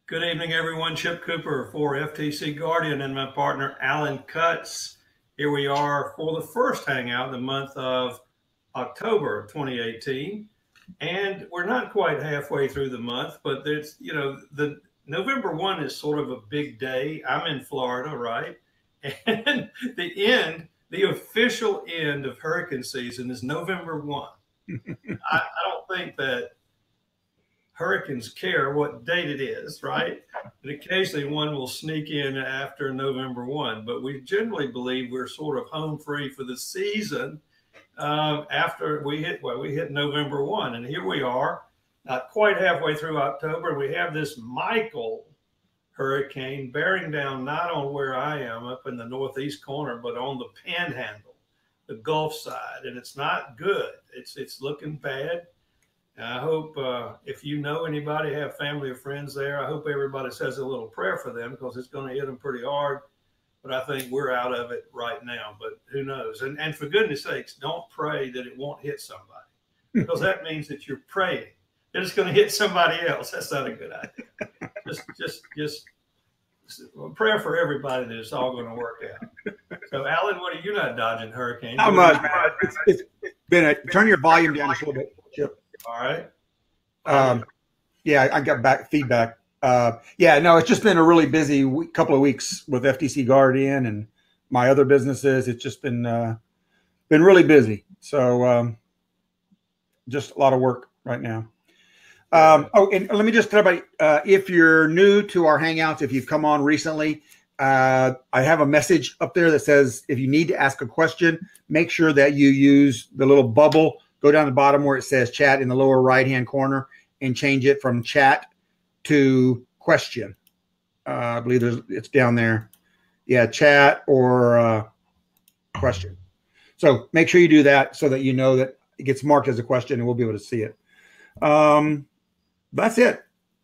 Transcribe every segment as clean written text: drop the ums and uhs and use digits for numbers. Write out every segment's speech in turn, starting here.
Good evening, everyone. Chip Cooper for FTC Guardian and my partner, Alan Cutts. Here we are for the first Hangout in the month of October 2018. And we're not quite halfway through the month, but there's, the November 1 is sort of a big day. I'm in Florida, right? And the official end of hurricane season is November 1. I don't think that hurricanes care what date it is, right? But occasionally one will sneak in after November 1. But we generally believe we're sort of home free for the season after we hit November 1. And here we are, not quite halfway through October. We have this Michael hurricane bearing down not on where I am up in the northeast corner, but on the panhandle, the Gulf side. And it's not good. It's looking bad. I hope if you know anybody, have family or friends there, I hope everybody says a little prayer for them because it's going to hit them pretty hard. But I think we're out of it right now. But who knows? And for goodness sakes, don't pray that it won't hit somebody because that means that you're praying that it's going to hit somebody else. That's not a good idea. Just prayer for everybody that it's all going to work out. So, Alan, what are you not dodging hurricanes? Not much, man. It's been turn your volume down just a little bit, Chip. All right. Yeah, I got feedback. Yeah, no, it's just been a really busy couple of weeks with FTC Guardian and my other businesses. It's just been really busy. So just a lot of work right now. Oh, and let me just tell everybody, if you're new to our Hangouts, if you've come on recently, I have a message up there that says if you need to ask a question, make sure that you use the little bubble. Go down the bottom where it says chat in the lower right-hand corner and change it from chat to question. I believe it's down there. Yeah, chat or question. So make sure you do that so that you know that it gets marked as a question and we'll be able to see it. That's it.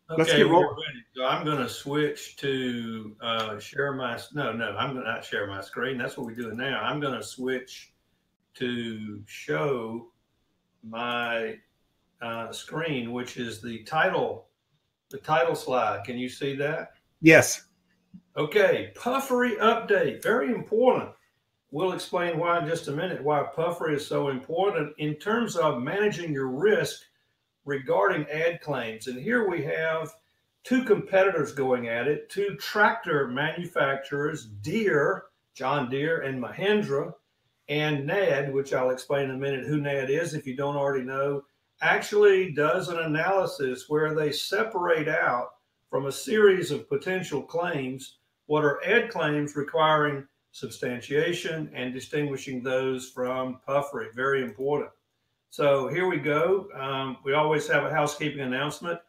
Okay, let's get rolling. So I'm going to switch to share my. No, I'm going to not share my screen. That's what we're doing now. I'm going to switch to show my screen, which is the title slide. Can you see that? Yes. Okay, puffery update, very important. We'll explain why in just a minute, why puffery is so important in terms of managing your risk regarding ad claims. And here we have two competitors going at it, two tractor manufacturers, John Deere and Mahindra, and NAD, which I'll explain in a minute who NAD is if you don't already know, actually does an analysis where they separate out from a series of potential claims what are ad claims requiring substantiation and distinguishing those from puffery. Very important. So here we go. We always have a housekeeping announcement.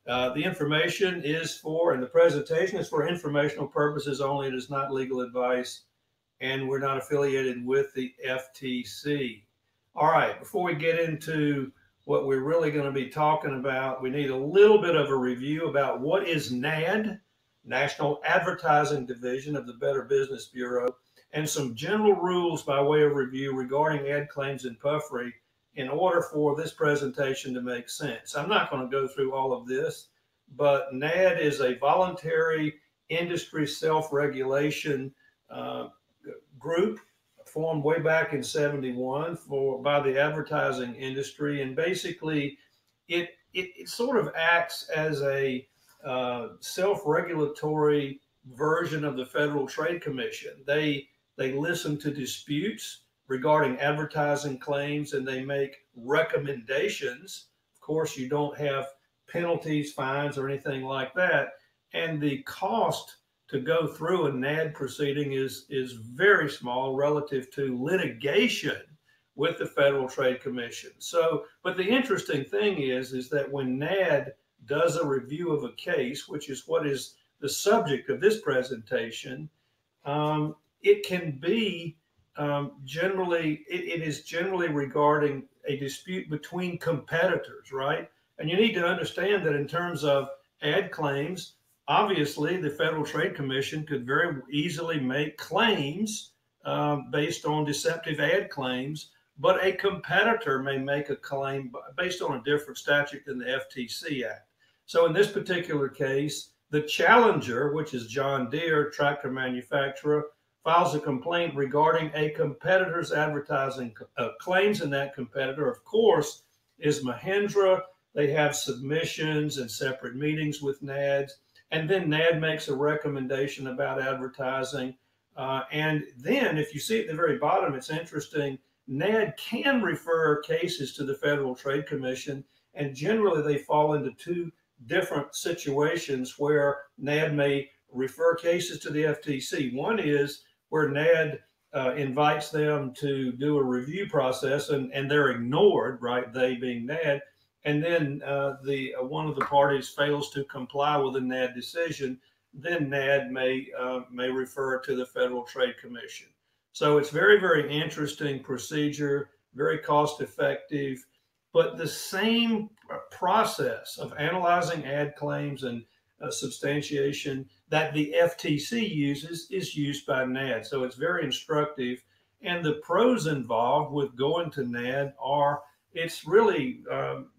The information is for, and the presentation is for informational purposes only. It is not legal advice, and we're not affiliated with the FTC. All right, before we get into what we're really going to be talking about, we need a little bit of a review about what is NAD, National Advertising Division of the Better Business Bureau, and some general rules by way of review regarding ad claims and puffery in order for this presentation to make sense. I'm not going to go through all of this, but NAD is a voluntary industry self-regulation group formed way back in '71 by the advertising industry, and basically it sort of acts as a self-regulatory version of the Federal Trade Commission. They listen to disputes regarding advertising claims and they make recommendations. Of course, you don't have penalties, fines, or anything like that, and the cost to go through a NAD proceeding is very small relative to litigation with the Federal Trade Commission. So, but the interesting thing is that when NAD does a review of a case, which is what is the subject of this presentation, it can be it is generally regarding a dispute between competitors, right? And you need to understand that in terms of ad claims, obviously, the Federal Trade Commission could very easily make claims based on deceptive ad claims, but a competitor may make a claim based on a different statute than the FTC Act. So in this particular case, The challenger, which is John Deere, tractor manufacturer, files a complaint regarding a competitor's advertising claims, and that competitor, of course, is Mahindra. They have submissions and separate meetings with NADS, and then NAD makes a recommendation about advertising. And then, if you see at the very bottom, it's interesting, NAD can refer cases to the Federal Trade Commission, and generally they fall into two different situations where NAD may refer cases to the FTC. One is where NAD invites them to do a review process, and they're ignored, right? They being NAD, and then one of the parties fails to comply with a NAD decision. Then NAD may refer to the Federal Trade Commission. So it's very, very interesting procedure, very cost effective. But the same process of analyzing ad claims and substantiation that the FTC uses is used by NAD. So it's very instructive. And the pros involved with going to NAD are it's really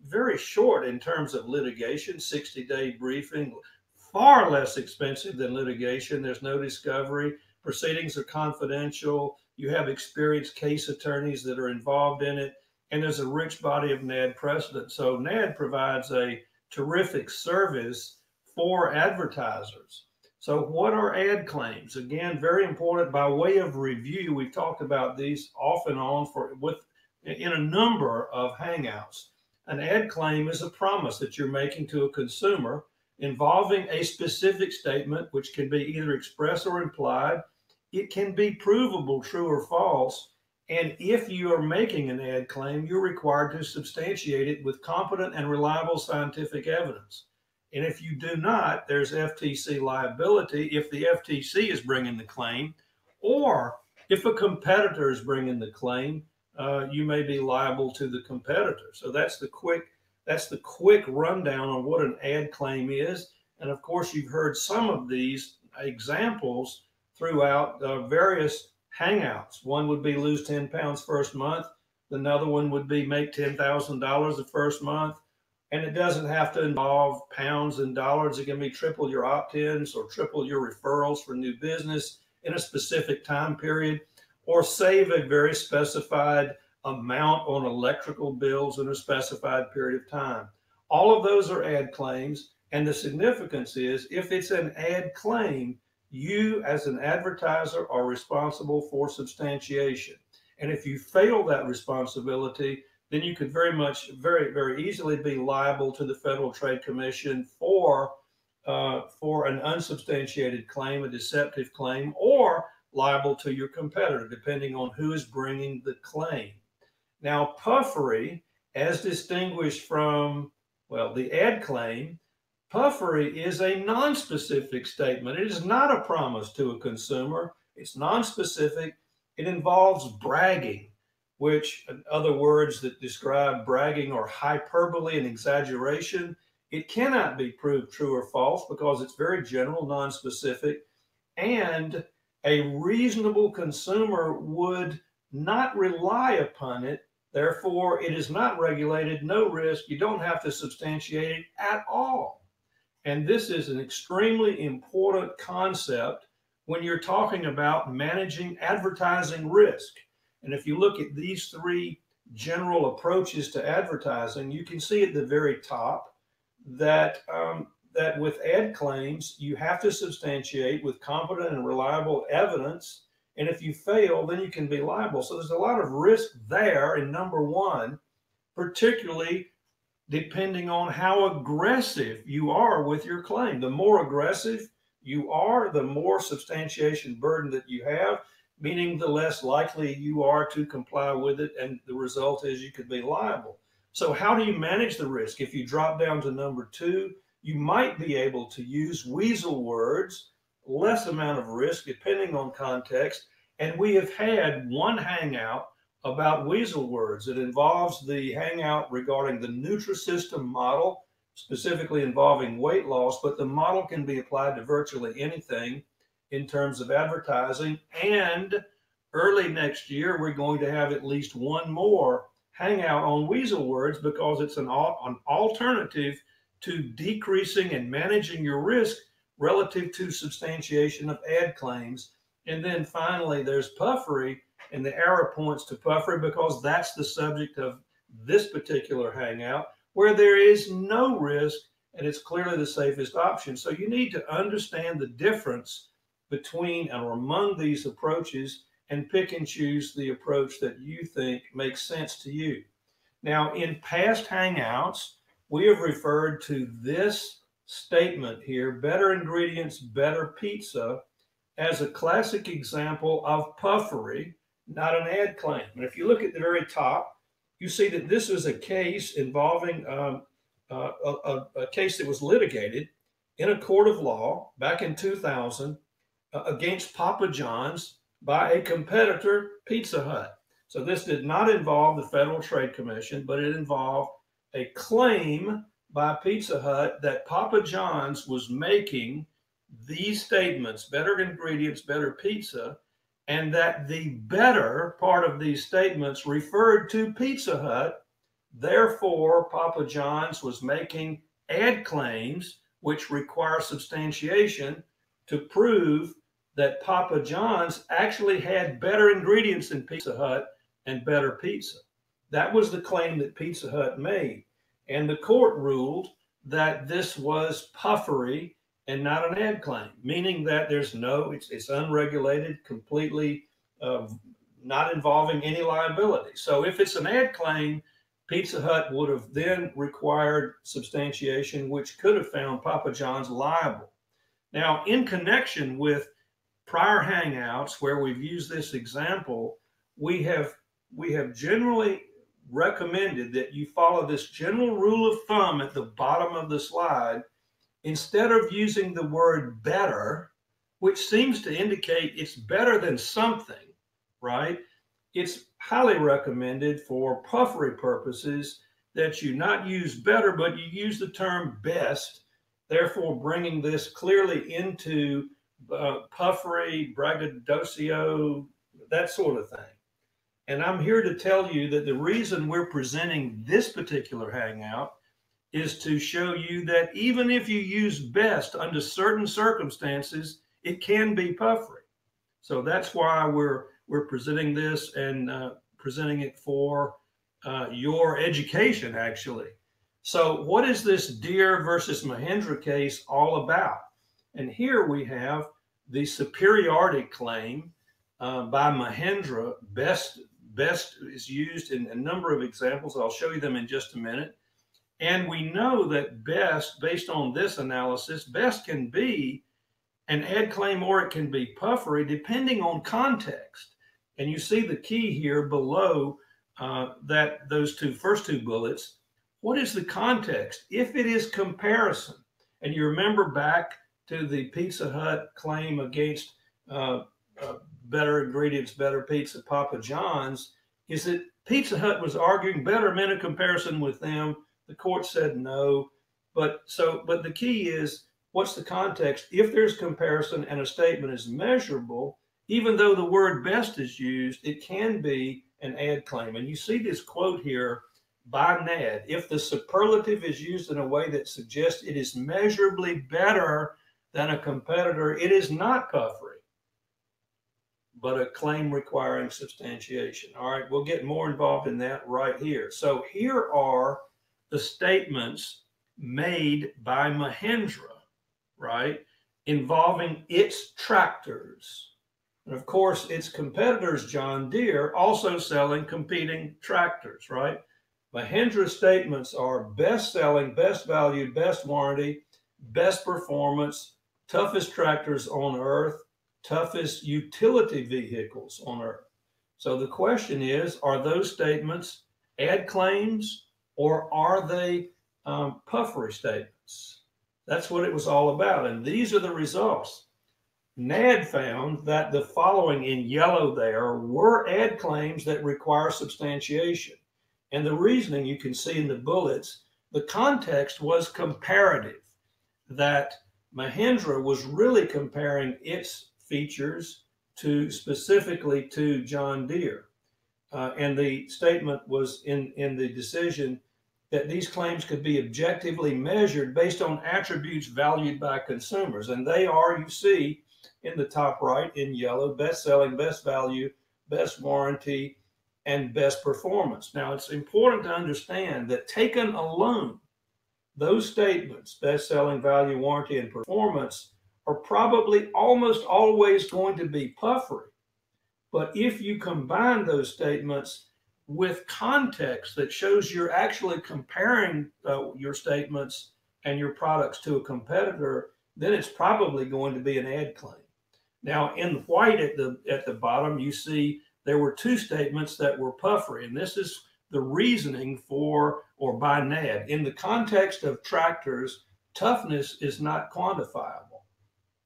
very short in terms of litigation, 60-day briefing, far less expensive than litigation. There's no discovery. Proceedings are confidential. You have experienced case attorneys that are involved in it. And there's a rich body of NAD precedent. So NAD provides a terrific service for advertisers. So what are ad claims? Again, very important by way of review. We've talked about these off and on in a number of Hangouts. An ad claim is a promise that you're making to a consumer involving a specific statement, which can be either express or implied. It can be provable, true or false. And if you are making an ad claim, you're required to substantiate it with competent and reliable scientific evidence. And if you do not, there's FTC liability if the FTC is bringing the claim, or if a competitor is bringing the claim, you may be liable to the competitor. So that's the quick rundown on what an ad claim is. And of course, you've heard some of these examples throughout various Hangouts. One would be lose 10 pounds first month. Another one would be make $10,000 the first month. And it doesn't have to involve pounds and dollars. It can be triple your opt-ins or triple your referrals for new business in a specific time period, or save a very specified amount on electrical bills in a specified period of time. All of those are ad claims. And the significance is if it's an ad claim, you as an advertiser are responsible for substantiation. And if you fail that responsibility, then you could very easily be liable to the Federal Trade Commission for an unsubstantiated claim, a deceptive claim, or liable to your competitor, depending on who is bringing the claim. Now, puffery, as distinguished from, the ad claim, puffery is a non-specific statement. It is not a promise to a consumer. It's non-specific. It involves bragging, which other words that describe bragging are hyperbole and exaggeration. It cannot be proved true or false because it's very general, non-specific, and a reasonable consumer would not rely upon it. Therefore, it is not regulated, no risk. You don't have to substantiate it at all. And this is an extremely important concept when you're talking about managing advertising risk. And if you look at these three general approaches to advertising, you can see at the very top that with ad claims, you have to substantiate with competent and reliable evidence. And if you fail, then you can be liable. So there's a lot of risk there in number one, particularly depending on how aggressive you are with your claim. The more aggressive you are, the more substantiation burden that you have, meaning the less likely you are to comply with it. And the result is you could be liable. So how do you manage the risk? If you drop down to number two, you might be able to use weasel words, less amount of risk depending on context. And we have had one Hangout about weasel words. It involves the Hangout regarding the Nutrisystem model, specifically involving weight loss, but the model can be applied to virtually anything in terms of advertising. And early next year, we're going to have at least one more Hangout on weasel words because it's an alternative to decreasing and managing your risk relative to substantiation of ad claims. And then finally, there's puffery, and the arrow points to puffery because that's the subject of this particular hangout, where there is no risk and it's clearly the safest option. So you need to understand the difference between or among these approaches and pick and choose the approach that you think makes sense to you. Now, in past hangouts, we have referred to this statement here, better ingredients, better pizza, as a classic example of puffery, not an ad claim. And if you look at the very top, you see that this is a case involving a case that was litigated in a court of law back in 2000 against Papa John's by a competitor, Pizza Hut. So this did not involve the Federal Trade Commission, but it involved a claim by Pizza Hut that Papa John's was making these statements, better ingredients, better pizza, and that the better part of these statements referred to Pizza Hut. Therefore, Papa John's was making ad claims which require substantiation to prove that Papa John's actually had better ingredients than Pizza Hut and better pizza. That was the claim that Pizza Hut made. And the court ruled that this was puffery and not an ad claim, meaning that there's it's unregulated, completely not involving any liability. So if it's an ad claim, Pizza Hut would have then required substantiation, which could have found Papa John's liable. Now, in connection with prior hangouts where we've used this example, we have generally recommended that you follow this general rule of thumb at the bottom of the slide. Instead of using the word better, which seems to indicate it's better than something, right? It's highly recommended for puffery purposes that you not use better, but you use the term best, therefore bringing this clearly into puffery, braggadocio, that sort of thing. And I'm here to tell you that the reason we're presenting this particular hangout is to show you that even if you use best under certain circumstances, it can be puffery. So that's why we're presenting this and presenting it for your education, actually. So what is this Deere versus Mahindra case all about? And here we have the superiority claim by Mahindra. Best is used in a number of examples. I'll show you them in just a minute. And we know that best, based on this analysis, best can be an ad claim or it can be puffery depending on context. And you see the key here below those first two bullets. What is the context? If it is comparison, and you remember back to the Pizza Hut claim against better ingredients, better pizza, Papa John's, is that Pizza Hut was arguing betterment in comparison with them. The court said no. But the key is, what's the context? If there's comparison and a statement is measurable, even though the word best is used, it can be an ad claim. And you see this quote here by NAD. If the superlative is used in a way that suggests it is measurably better than a competitor, it is not puffery, but a claim requiring substantiation. All right, we'll get more involved in that right here. So here are the statements made by Mahindra, right, involving its tractors. And of course, its competitors, John Deere, also selling competing tractors, right? Mahindra's statements are best selling, best value, best warranty, best performance, toughest tractors on earth, toughest utility vehicles on earth. So the question is, are those statements ad claims or are they puffery statements? That's what it was all about. And these are the results. NAD found that the following in yellow there were ad claims that require substantiation. And the reasoning you can see in the bullets, the context was comparative, that Mahindra was really comparing its features specifically to John Deere. And the statement was in the decision, that these claims could be objectively measured based on attributes valued by consumers. And they are, you see in the top right in yellow, best selling, best value, best warranty, and best performance. Now, it's important to understand that taken alone, those statements, best selling, value, warranty, and performance, are probably almost always going to be puffery. But if you combine those statements with context that shows you're actually comparing your statements and your products to a competitor, then it's probably going to be an ad claim. Now, in white at the bottom, you see there were two statements that were puffery, and this is the reasoning for or by NAD. In the context of tractors, toughness is not quantifiable,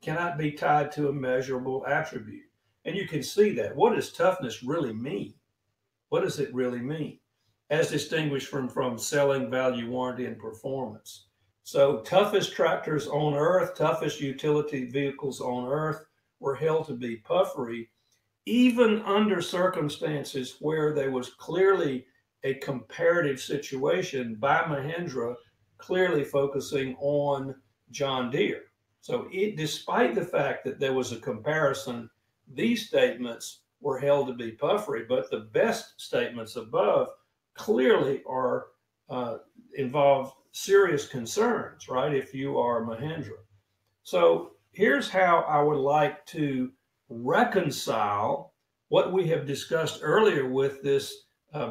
cannot be tied to a measurable attribute. And you can see that. What does toughness really mean? What does it really mean? As distinguished from selling, value, warranty, and performance. So toughest tractors on earth, toughest utility vehicles on earth were held to be puffery, even under circumstances where there was clearly a comparative situation by Mahindra, clearly focusing on John Deere. So despite the fact that there was a comparison, these statements were held to be puffery, but the best statements above clearly are involve serious concerns, right? If you are Mahindra. So here's how I would like to reconcile what we have discussed earlier with this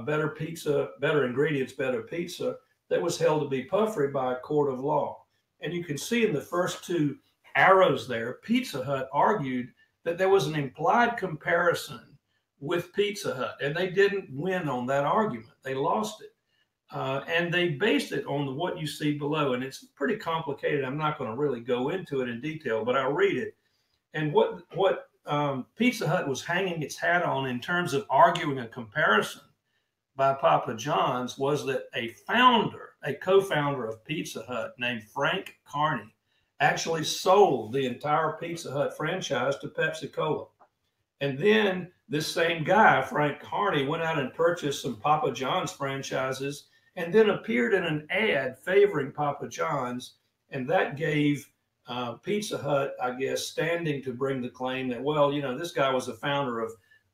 better pizza, better ingredients, better pizza that was held to be puffery by a court of law. And you can see in the first two arrows there, Pizza Hut argued that there was an implied comparison with Pizza Hut, and they didn't win on that argument. They lost it. And they based it on what you see below, and it's pretty complicated. I'm not going to really go into it in detail, but I'll read it. And what Pizza Hut was hanging its hat on in terms of arguing a comparison by Papa John's was that a co-founder of Pizza Hut named Frank Carney actually sold the entire Pizza Hut franchise to Pepsi-Cola. And then this same guy, Frank Carney, went out and purchased some Papa John's franchises and then appeared in an ad favoring Papa John's. And that gave Pizza Hut, I guess, standing to bring the claim that, well, you know, this guy was a founder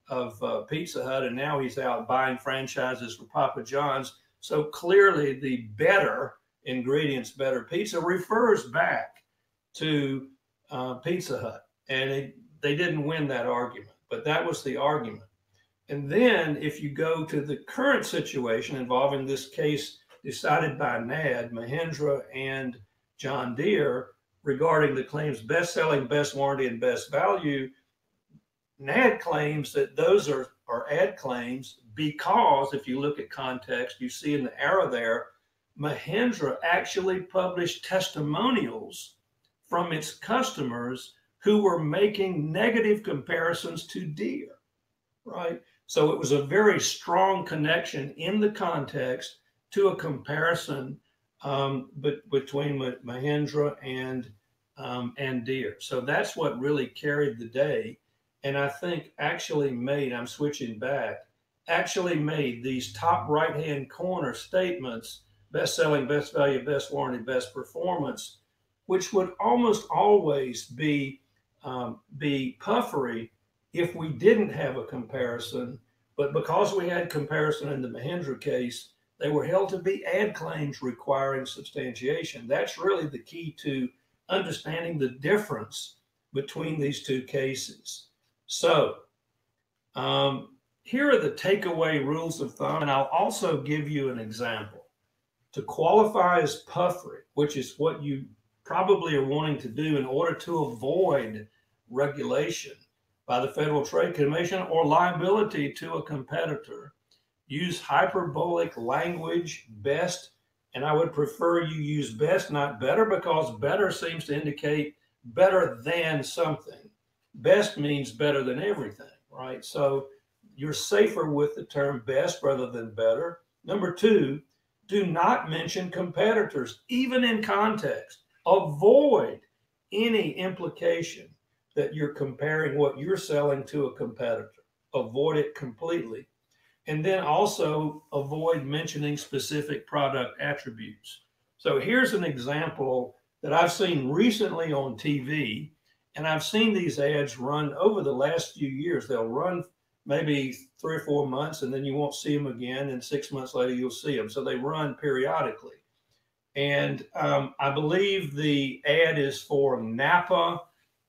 of Pizza Hut, and now he's out buying franchises for Papa John's. So clearly the better ingredients, better pizza refers back to Pizza Hut. And they didn't win that argument, but that was the argument. And then if you go to the current situation involving this case decided by NAD, Mahindra and John Deere, regarding the claims best selling, best warranty, and best value, NAD claims that those are ad claims because if you look at context, you see in the arrow there, Mahindra actually published testimonials from its customers who were making negative comparisons to Deere, right? So it was a very strong connection in the context to a comparison between Mahindra and Deere. So that's what really carried the day. And I think actually made, I'm switching back, actually made these top right-hand corner statements, best selling, best value, best warranty, best performance, which would almost always be puffery if we didn't have a comparison. But because we had comparison in the Mahindra case, they were held to be ad claims requiring substantiation. That's really the key to understanding the difference between these two cases. So here are the takeaway rules of thumb, and I'll also give you an example. To qualify as puffery, which is what you probably are wanting to do in order to avoid regulation by the Federal Trade Commission or liability to a competitor, use hyperbolic language, best, and I would prefer you use best, not better, because better seems to indicate better than something. Best means better than everything, right? So you're safer with the term best rather than better. Number two, do not mention competitors, even in context. Avoid any implication that you're comparing what you're selling to a competitor. Avoid it completely. And then also avoid mentioning specific product attributes. So here's an example that I've seen recently on TV, and I've seen these ads run over the last few years. They'll run maybe 3 or 4 months, and then you won't see them again. And 6 months later, you'll see them. So they run periodically. And I believe the ad is for Napa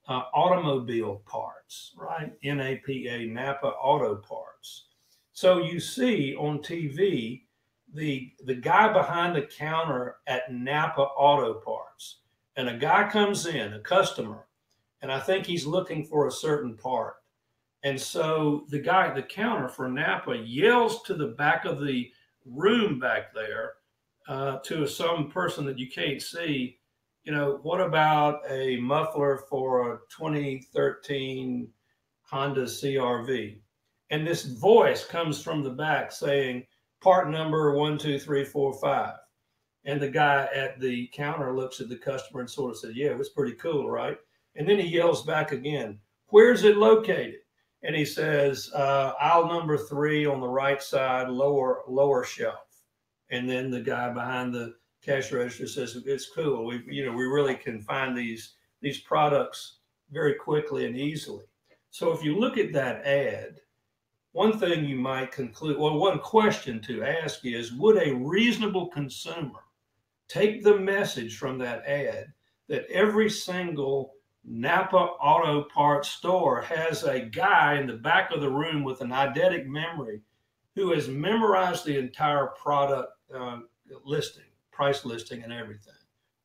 automobile parts, right? NAPA, Napa Auto Parts. So you see on TV the guy behind the counter at Napa Auto Parts, and a guy comes in, a customer, and I think he's looking for a certain part. And so the guy at the counter for Napa yells to the back of the room back there to some person that you can't see, what about a muffler for a 2013 Honda CRV? And this voice comes from the back saying, part number 12345. And the guy at the counter looks at the customer and sort of says, yeah, it was pretty cool, right? And then he yells back again, where's it located? And he says, aisle number 3 on the right side, lower shelf. And then the guy behind the cash register says, it's cool. We really can find these products very quickly and easily. So if you look at that ad, one thing you might conclude, well, one question to ask is, would a reasonable consumer take the message from that ad that every single Napa Auto Parts store has a guy in the back of the room with an eidetic memory who has memorized the entire product listing, price listing, and everything?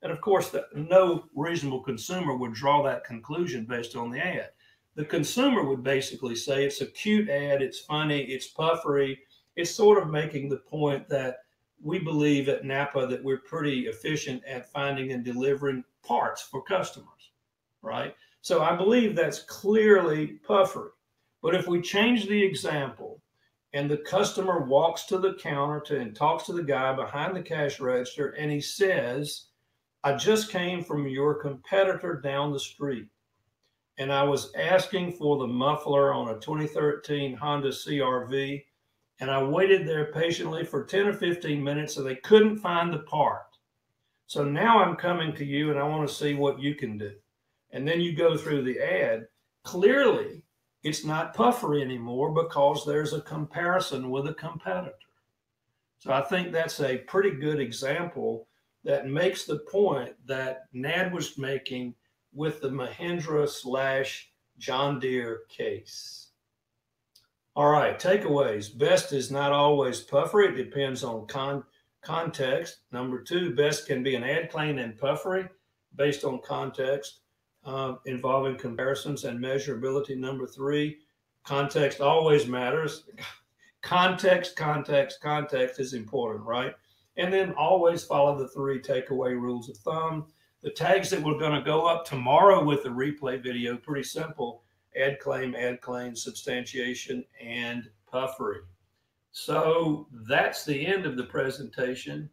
And of course, no reasonable consumer would draw that conclusion based on the ad. The consumer would basically say it's a cute ad, it's funny, it's puffery. It's sort of making the point that we believe at Napa that we're pretty efficient at finding and delivering parts for customers, right? So I believe that's clearly puffery. But if we change the example and the customer walks to the counter and talks to the guy behind the cash register and he says, I just came from your competitor down the street, and I was asking for the muffler on a 2013 Honda CRV, and I waited there patiently for 10 or 15 minutes and they couldn't find the part. So now I'm coming to you and I want to see what you can do. And then you go through the ad. Clearly, it's not puffery anymore because there's a comparison with a competitor. So I think that's a pretty good example that makes the point that Nad was making with the Mahindra/John Deere case. All right, takeaways. Best is not always puffery. It depends on context. Number 2, best can be an ad claim and puffery based on context involving comparisons and measurability. Number 3, context always matters. Context is important, right? And then always follow the 3 takeaway rules of thumb. The tags that we're going to go up tomorrow with the replay video, pretty simple: ad claim, substantiation, and puffery. So that's the end of the presentation.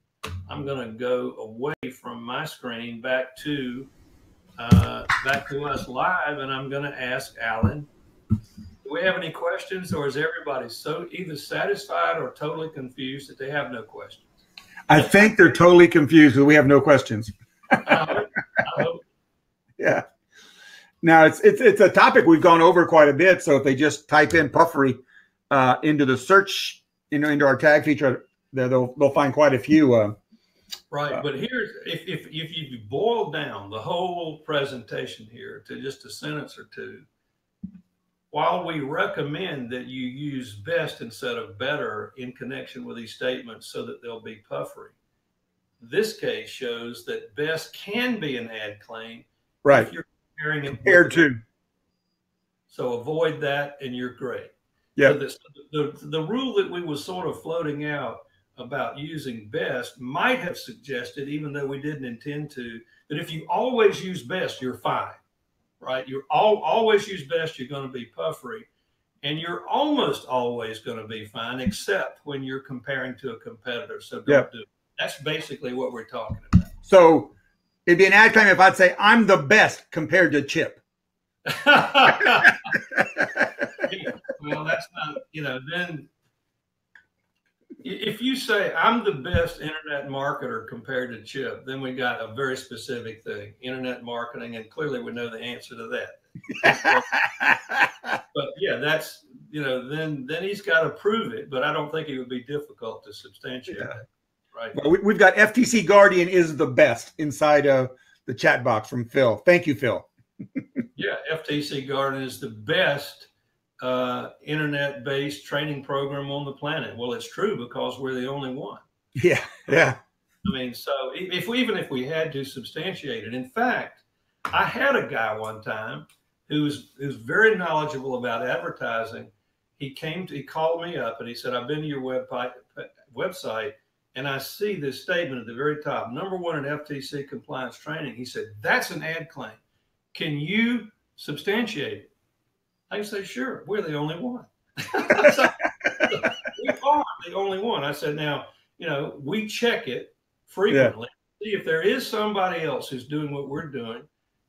I'm going to go away from my screen back to us live, and I'm going to ask Alan, do we have any questions, or is everybody so either satisfied or totally confused that they have no questions? I think they're totally confused because we have no questions. I hope. Yeah. Now it's a topic we've gone over quite a bit. So if they just type in puffery into the search, into our tag feature, they'll find quite a few. Right, but here's if you boil down the whole presentation here to just a sentence or two, while we recommend that you use best instead of better in connection with these statements so that they'll be puffery, this case shows that best can be an ad claim, right, if you're comparing it compared to. So avoid that and you're great. Yeah. So the rule that we was sort of floating out about using best might have suggested, even though we didn't intend to, that if you always use best, you're fine, right? You're always use best, you're going to be puffery, and you're almost always going to be fine, except when you're comparing to a competitor. So don't do it. That's basically what we're talking about. So it'd be an ad claim if I'd say I'm the best compared to Chip. Well, that's not, then If you say I'm the best internet marketer compared to Chip, then we got a very specific thing, internet marketing, and clearly we know the answer to that. But yeah, that's, then he's got to prove it. But I don't think it would be difficult to substantiate that, right? Well, we've got FTC Guardian is the best inside of the chat box from Phil. Thank you, Phil. Yeah, FTC Guardian is the best internet-based training program on the planet. Well, it's true because we're the only one. Yeah, yeah. I mean, so even if we had to substantiate it, in fact, I had a guy one time who's very knowledgeable about advertising. He called me up and he said, "I've been to your website and I see this statement at the very top, #1 in FTC compliance training." He said, "That's an ad claim. Can you substantiate it?" I say, "Sure, we're the only one." We are the only one. I said, "Now, we check it frequently, see if there is somebody else who's doing what we're doing."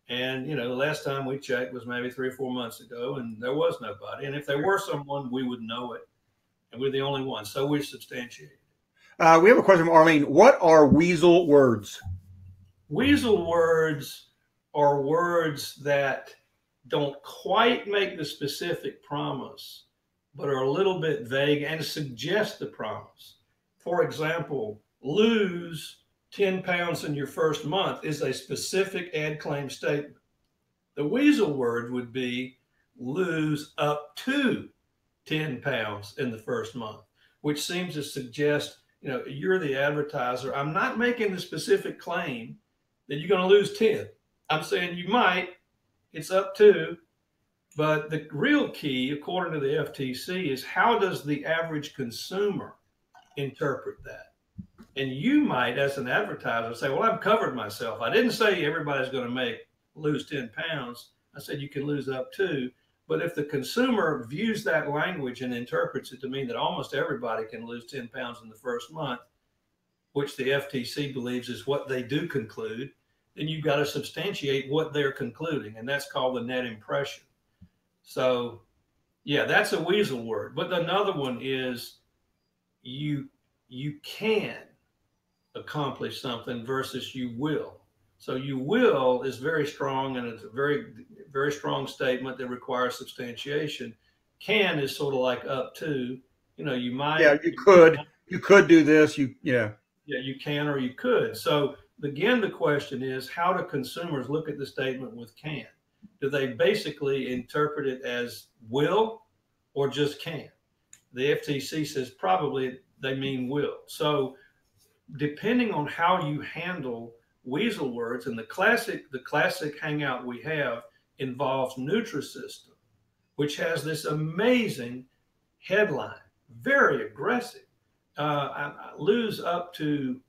And, the last time we checked was maybe 3 or 4 months ago, and there was nobody. And if there were someone, we would know it. And we're the only one. So we substantiate it. We have a question from Arlene. What are weasel words? Weasel words are words that don't quite make the specific promise, but are a little bit vague and suggest the promise. For example, lose 10 pounds in your first month is a specific ad claim statement. The weasel word would be lose up to 10 pounds in the first month, which seems to suggest, you're the advertiser. I'm not making the specific claim that you're going to lose 10. I'm saying you might, it's up to, but the real key, according to the FTC, is how does the average consumer interpret that? And you might, as an advertiser, say, "Well, I've covered myself. I didn't say everybody's going to lose 10 pounds. I said you can lose up to." But if the consumer views that language and interprets it to mean that almost everybody can lose 10 pounds in the first month, which the FTC believes is what they do conclude, then you've got to substantiate what they're concluding. And that's called the net impression. So, yeah, that's a weasel word. But another one is you can accomplish something versus you will. So you will is very strong, and it's a very, very strong statement that requires substantiation. Can is sort of like up to, you might. Yeah, you could do this. Yeah, you can or you could. So again, the question is, how do consumers look at the statement with can? Do they basically interpret it as will or just can? The FTC says probably they mean will. So depending on how you handle weasel words, and the classic Hangout we have involves Nutrisystem, which has this amazing headline, very aggressive. I lose up to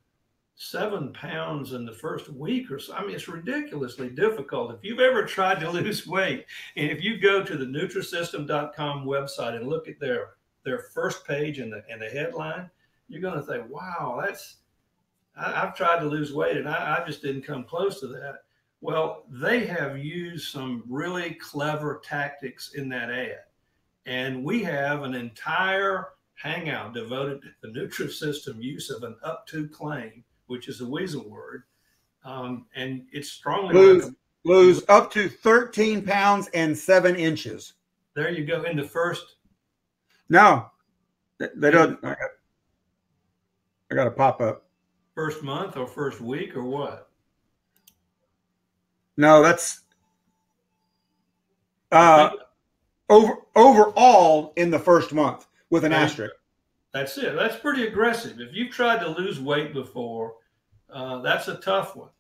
7 pounds in the first week or so. I mean, it's ridiculously difficult. If you've ever tried to lose weight, and if you go to the Nutrisystem.com website and look at their first page and the headline, you're going to think, wow, I've tried to lose weight and I just didn't come close to that. Well, they have used some really clever tactics in that ad. And we have an entire Hangout devoted to the Nutrisystem use of an up to claim, which is a weasel word. And it's strongly lose up to 13 pounds and 7 inches. There you go. In the first. No, they don't. I got a pop up. First month or first week or what? No, that's overall in the first month with an asterisk. That's it. That's pretty aggressive. If you've tried to lose weight before, that's a tough one.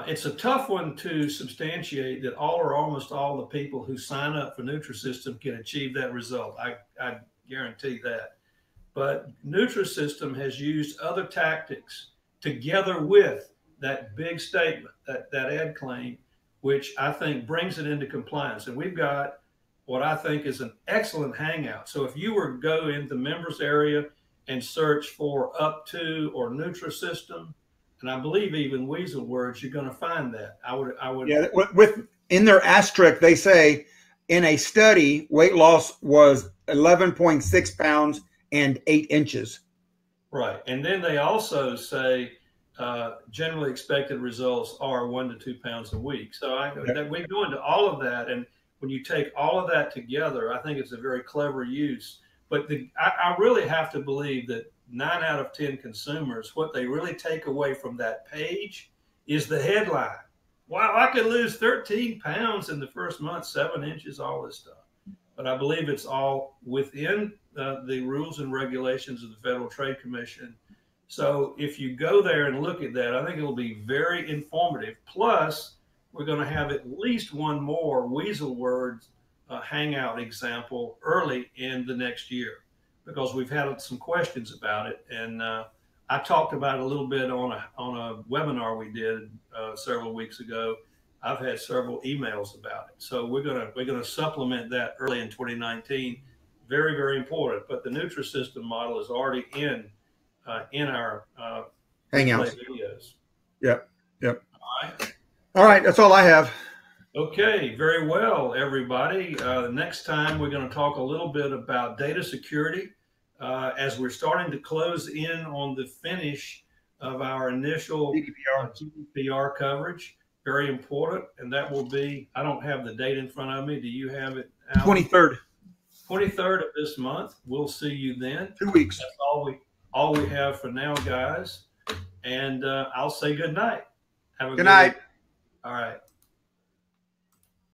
It's a tough one to substantiate that all or almost all the people who sign up for Nutrisystem can achieve that result. I guarantee that. But Nutrisystem has used other tactics together with that big statement, that ad claim, which I think brings it into compliance. And we've got what I think is an excellent Hangout. So if you were to go in the members area and search for up to or Nutrisystem, and I believe even weasel words, you're going to find that. I would. Yeah, with in their asterisk, they say in a study, weight loss was 11.6 pounds and 8 inches. Right. And then they also say generally expected results are 1 to 2 pounds a week. So Yep. that we go into all of that. And when you take all of that together, I think it's a very clever use. But I really have to believe that 9 out of 10 consumers, what they really take away from that page is the headline. Wow, I could lose 13 pounds in the first month, 7 inches, all this stuff. But I believe it's all within the rules and regulations of the Federal Trade Commission. So if you go there and look at that, I think it'll be very informative. Plus, we're going to have at least one more Weasel Words Hangout example early in the next year because we've had some questions about it. And I talked about it a little bit on a webinar we did several weeks ago. I've had several emails about it. So we're gonna supplement that early in 2019. Very, very important. But the Nutrisystem model is already in our replay Hangouts. videos. Yep. Yep. All right. All right. That's all I have. Okay, very well, everybody. Next time we're going to talk a little bit about data security as we're starting to close in on the finish of our initial GDPR coverage. Very important, and that will be, I don't have the date in front of me. Do you have it, Alan? 23rd. 23rd of this month. We'll see you then. 2 weeks. That's all we have for now, guys. And I'll say good night. Have a Good night. All right.